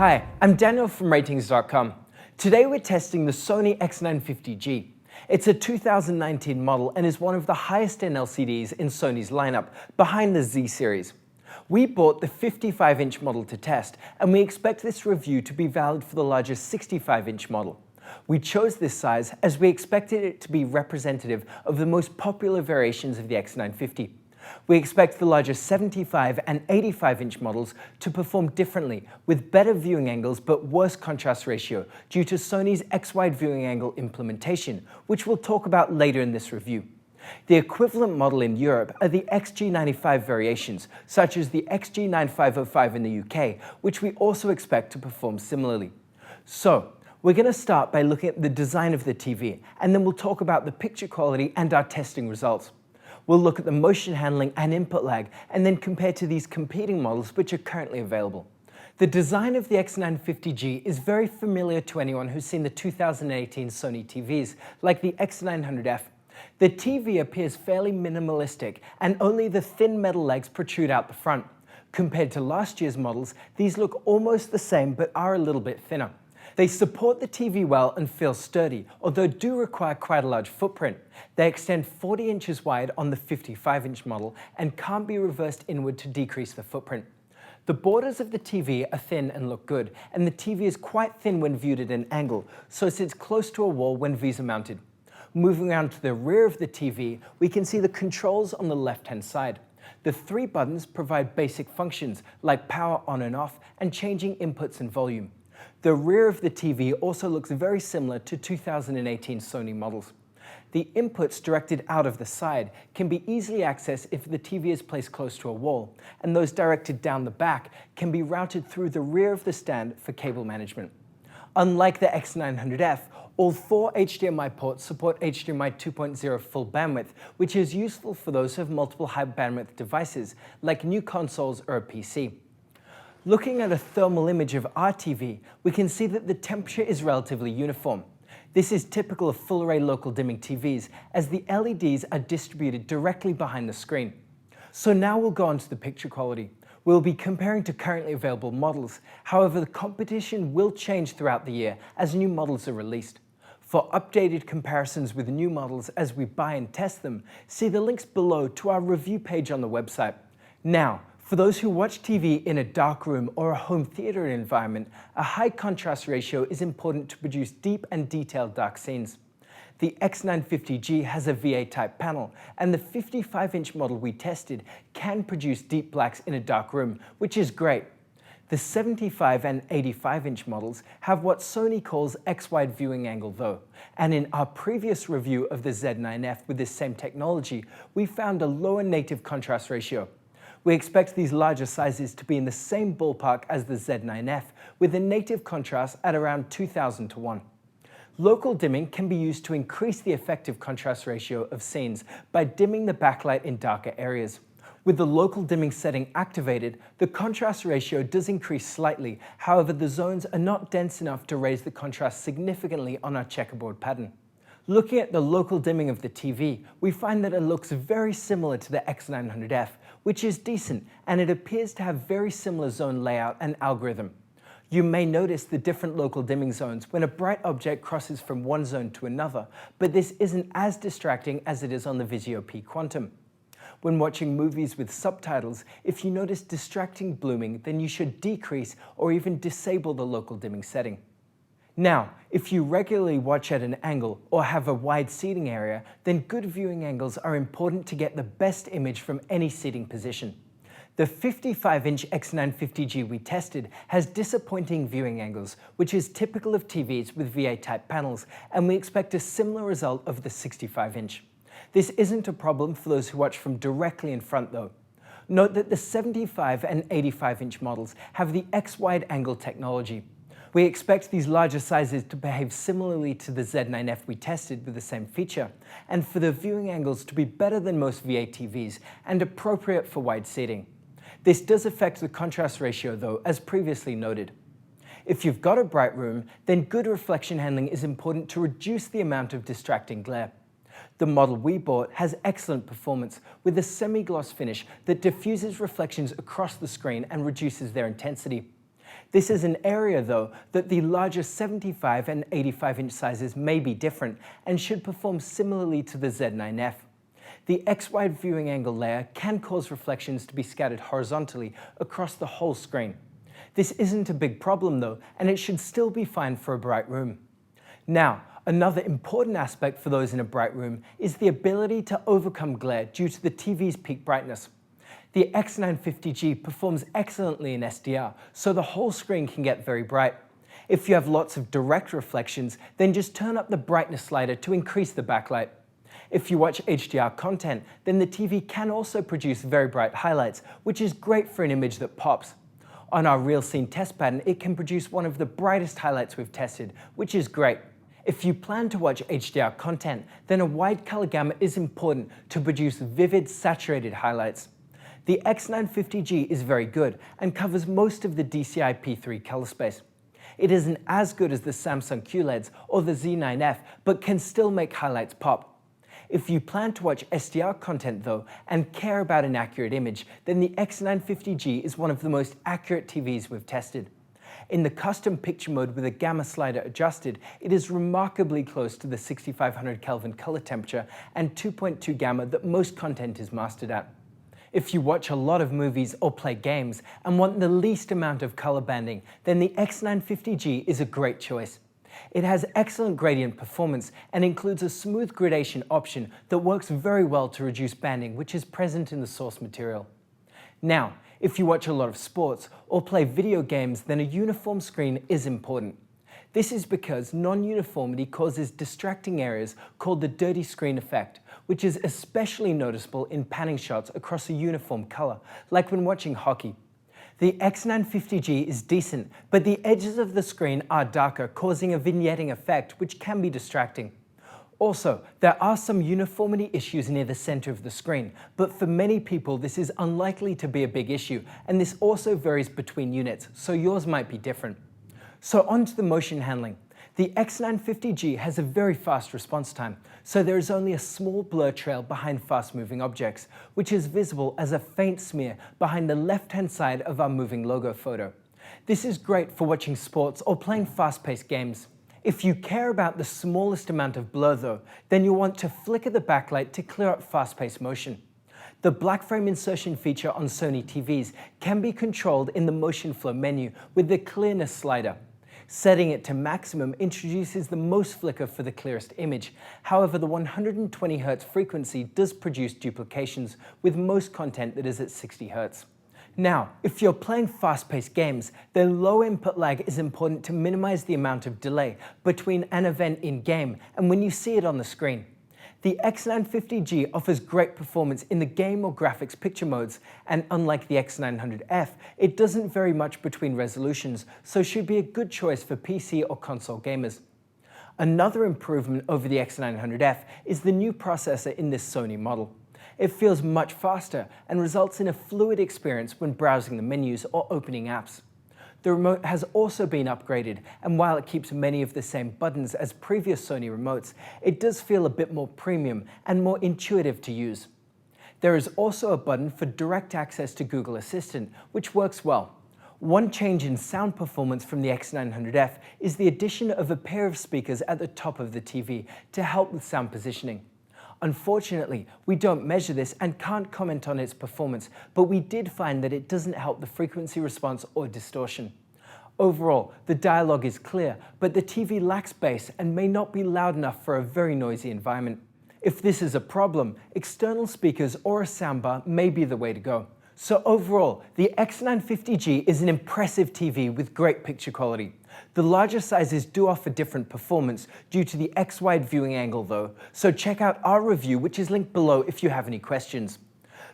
Hi, I'm Daniel from Ratings.com. Today we're testing the Sony X950G. It's a 2019 model and is one of the highest-end LCDs in Sony's lineup, behind the Z series. We bought the 55-inch model to test, and we expect this review to be valid for the larger 65-inch model. We chose this size as we expected it to be representative of the most popular variations of the X950. We expect the larger 75 and 85-inch models to perform differently, with better viewing angles but worse contrast ratio due to Sony's X-wide viewing angle implementation, which we'll talk about later in this review. The equivalent model in Europe are the XG95 variations, such as the XG9505 in the UK, which we also expect to perform similarly. So, we're going to start by looking at the design of the TV, and then we'll talk about the picture quality and our testing results. We'll look at the motion handling and input lag, and then compare to these competing models which are currently available. The design of the X950G is very familiar to anyone who's seen the 2018 Sony TVs, like the X900F. The TV appears fairly minimalistic, and only the thin metal legs protrude out the front. Compared to last year's models, these look almost the same but are a little bit thinner. They support the TV well and feel sturdy, although do require quite a large footprint. They extend 40 inches wide on the 55-inch model and can't be reversed inward to decrease the footprint. The borders of the TV are thin and look good, and the TV is quite thin when viewed at an angle, so it sits close to a wall when VISA mounted. Moving around to the rear of the TV, we can see the controls on the left-hand side. The three buttons provide basic functions like power on and off and changing inputs and volume. The rear of the TV also looks very similar to 2018 Sony models. The inputs directed out of the side can be easily accessed if the TV is placed close to a wall, and those directed down the back can be routed through the rear of the stand for cable management. Unlike the X900F, all 4 HDMI ports support HDMI 2.0 full bandwidth, which is useful for those who have multiple high bandwidth devices, like new consoles or a PC. Looking at a thermal image of our TV, we can see that the temperature is relatively uniform. This is typical of full-array local dimming TVs, as the LEDs are distributed directly behind the screen. So now we'll go on to the picture quality. We'll be comparing to currently available models. However, the competition will change throughout the year as new models are released. For updated comparisons with new models as we buy and test them, see the links below to our review page on the website. Now, for those who watch TV in a dark room or a home theater environment, a high contrast ratio is important to produce deep and detailed dark scenes. The X950G has a VA-type panel, and the 55-inch model we tested can produce deep blacks in a dark room, which is great. The 75 and 85-inch models have what Sony calls X-wide viewing angle though, and in our previous review of the Z9F with this same technology, we found a lower native contrast ratio. We expect these larger sizes to be in the same ballpark as the Z9F, with a native contrast at around 2000 to 1. Local dimming can be used to increase the effective contrast ratio of scenes by dimming the backlight in darker areas. With the local dimming setting activated, the contrast ratio does increase slightly, however the zones are not dense enough to raise the contrast significantly on our checkerboard pattern. Looking at the local dimming of the TV, we find that it looks very similar to the X900F, which is decent, and it appears to have very similar zone layout and algorithm. You may notice the different local dimming zones when a bright object crosses from one zone to another, but this isn't as distracting as it is on the Vizio P Quantum. When watching movies with subtitles, if you notice distracting blooming, then you should decrease or even disable the local dimming setting. Now, if you regularly watch at an angle or have a wide seating area, then good viewing angles are important to get the best image from any seating position. The 55-inch X950G we tested has disappointing viewing angles, which is typical of TVs with VA-type panels, and we expect a similar result of the 65-inch. This isn't a problem for those who watch from directly in front though. Note that the 75 and 85-inch models have the X-wide angle technology. We expect these larger sizes to behave similarly to the Z9F we tested with the same feature, and for the viewing angles to be better than most VA TVs and appropriate for wide seating. This does affect the contrast ratio though, as previously noted. If you've got a bright room, then good reflection handling is important to reduce the amount of distracting glare. The model we bought has excellent performance with a semi-gloss finish that diffuses reflections across the screen and reduces their intensity. This is an area, though, that the larger 75 and 85-inch sizes may be different and should perform similarly to the Z9F. The X-wide viewing angle layer can cause reflections to be scattered horizontally across the whole screen. This isn't a big problem, though, and it should still be fine for a bright room. Now, another important aspect for those in a bright room is the ability to overcome glare due to the TV's peak brightness. The X950G performs excellently in SDR, so the whole screen can get very bright. If you have lots of direct reflections, then just turn up the brightness slider to increase the backlight. If you watch HDR content, then the TV can also produce very bright highlights, which is great for an image that pops. On our real scene test pattern, it can produce one of the brightest highlights we've tested, which is great. If you plan to watch HDR content, then a wide color gamut is important to produce vivid, saturated highlights. The X950G is very good and covers most of the DCI P3 color space. It isn't as good as the Samsung QLEDs or the Z9F, but can still make highlights pop. If you plan to watch SDR content, though, and care about an accurate image, then the X950G is one of the most accurate TVs we've tested. In the custom picture mode with a gamma slider adjusted, it is remarkably close to the 6500 Kelvin color temperature and 2.2 gamma that most content is mastered at. If you watch a lot of movies or play games and want the least amount of color banding, then the X950G is a great choice. It has excellent gradient performance and includes a smooth gradation option that works very well to reduce banding, which is present in the source material. Now, if you watch a lot of sports or play video games, then a uniform screen is important. This is because non-uniformity causes distracting areas called the dirty screen effect, which is especially noticeable in panning shots across a uniform color, like when watching hockey. The X950G is decent, but the edges of the screen are darker, causing a vignetting effect, which can be distracting. Also, there are some uniformity issues near the center of the screen, but for many people this is unlikely to be a big issue, and this also varies between units, so yours might be different. So on to the motion handling. The X950G has a very fast response time, so there is only a small blur trail behind fast-moving objects, which is visible as a faint smear behind the left-hand side of our moving logo photo. This is great for watching sports or playing fast-paced games. If you care about the smallest amount of blur, though, then you'll want to flicker the backlight to clear up fast-paced motion. The black frame insertion feature on Sony TVs can be controlled in the motion flow menu with the clearness slider. Setting it to maximum introduces the most flicker for the clearest image. However, the 120 Hz frequency does produce duplications with most content that is at 60 Hz. Now, if you're playing fast-paced games, then low input lag is important to minimize the amount of delay between an event in-game and when you see it on the screen. The X950G offers great performance in the game or graphics picture modes, and unlike the X900F, it doesn't vary much between resolutions, so should be a good choice for PC or console gamers. Another improvement over the X900F is the new processor in this Sony model. It feels much faster and results in a fluid experience when browsing the menus or opening apps. The remote has also been upgraded, and while it keeps many of the same buttons as previous Sony remotes, it does feel a bit more premium and more intuitive to use. There is also a button for direct access to Google Assistant, which works well. One change in sound performance from the X900F is the addition of a pair of speakers at the top of the TV to help with sound positioning. Unfortunately, we don't measure this and can't comment on its performance, but we did find that it doesn't help the frequency response or distortion. Overall, the dialogue is clear, but the TV lacks bass and may not be loud enough for a very noisy environment. If this is a problem, external speakers or a soundbar may be the way to go. So overall, the X950G is an impressive TV with great picture quality. The larger sizes do offer different performance due to the X-wide viewing angle though, so check out our review, which is linked below if you have any questions.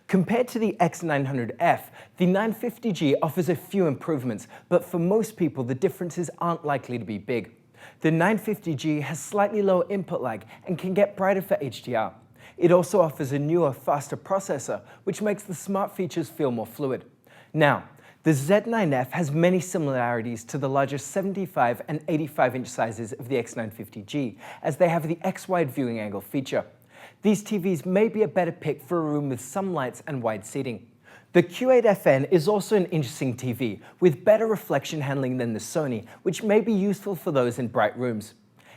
Compared to the X900F, the 950G offers a few improvements, but for most people the differences aren't likely to be big. The 950G has slightly lower input lag and can get brighter for HDR. It also offers a newer, faster processor, which makes the smart features feel more fluid. Now, the Z9F has many similarities to the larger 75 and 85-inch sizes of the X950G, as they have the X-wide viewing angle feature. These TVs may be a better pick for a room with some lights and wide seating. The The Q8FN is also an interesting TV with better reflection handling than the Sony, which may be useful for those in bright rooms.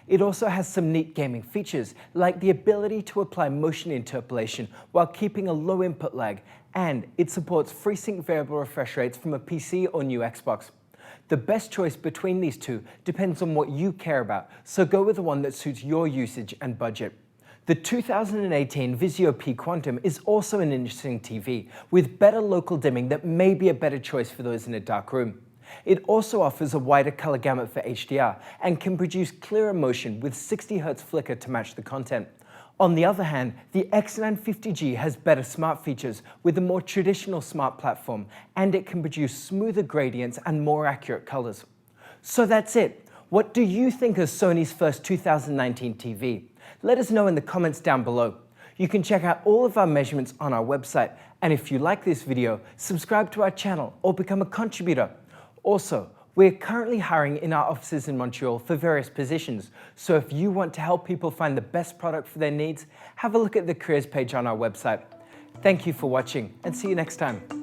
It also has some neat gaming features, like the ability to apply motion interpolation while keeping a low input lag, and it supports FreeSync variable refresh rates from a PC or new Xbox. The best choice between these two depends on what you care about, so go with the one that suits your usage and budget. The 2018 Vizio P Quantum is also an interesting TV, with better local dimming that may be a better choice for those in a dark room. It also offers a wider color gamut for HDR and can produce clearer motion with 60Hz flicker to match the content. On the other hand, the X950G has better smart features with a more traditional smart platform, and it can produce smoother gradients and more accurate colors. So that's it. What do you think of Sony's first 2019 TV? Let us know in the comments down below. You can check out all of our measurements on our website, and if you like this video, subscribe to our channel or become a contributor. Also, we're currently hiring in our offices in Montreal for various positions, so if you want to help people find the best product for their needs, have a look at the careers page on our website. Thank you for watching, and see you next time.